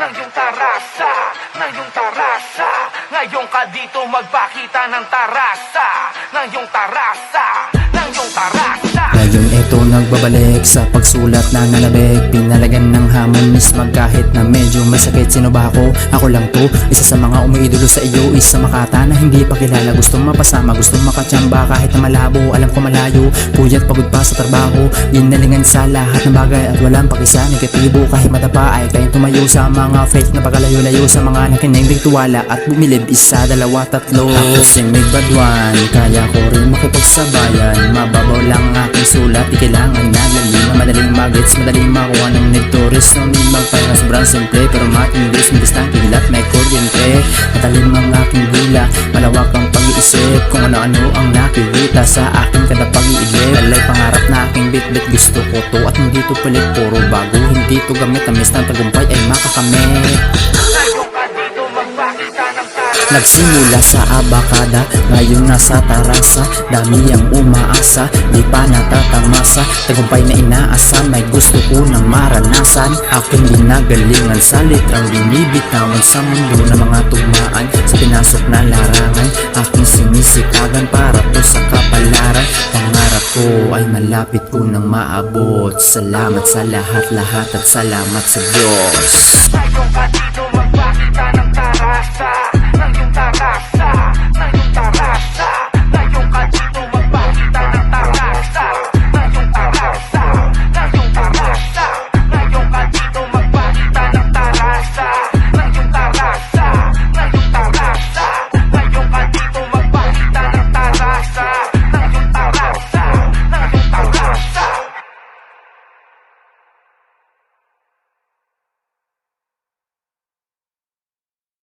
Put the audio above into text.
ng iyong tarasa, ng iyong tarasa. Ngayon ka dito magpakita ng tarasa, ng iyong tarasa, ng iyong tarasa. Ngayon eto nagbabalik sa pagsulat na nalabig. Pinalagan ng hamonismag kahit na medyo may sakit. Sino ba ako? Ako lang to. Isa sa mga umiidolo sa iyo. Isa makata na hindi pa kilala. Gustong mapasama, gustong makatsamba kahit na malabo. Alam ko malayo, puyat pagod pa sa trabaho. Ginalingan sa lahat ng bagay at walang pakisa. Negatibo kahit matapa ay kayang tumayo sa mga fake na pagkalayo-layo. Sa mga nakinendig tuwala at bumilib isa, dalawa, tatlo. Ako sing may badwan, kaya ko rin makipagsabayan. Mababaw lang aking sulat, di kailangan na lalim. Madaling magets, madaling makuha ng nagturis. No need magpahinga, sobrang simple pero matindis. Mabis ng kilat, may kuryente. Matalim ang aking hila, malawak ang pag-iisip kung ano-ano ang nakikita sa aking kada pag-iigib. Alay pangarap na aking bit-bit, gusto ko to at hindi to palit. Puro bago, hindi to gamit. Tamis ng tagumpay ay makakamit. Ngayon ka dito magpakita ng tarasa. Nagsimula sa abakada, ngayon nasa tarasa. Dami ang umaasa, di pa natatamasa. Tagumpay na inaasa, may gusto ko ng maranasan. Aking ginagalingan sa litrang binibitawan sa mundo ng mga tugmaan. Sa pinasok na larangan, aking sinisikagan para to sa kapalaran. Pangarap ko ay malapit ko nang maabot. Salamat sa lahat-lahat at salamat sa Diyos. Ngayon ka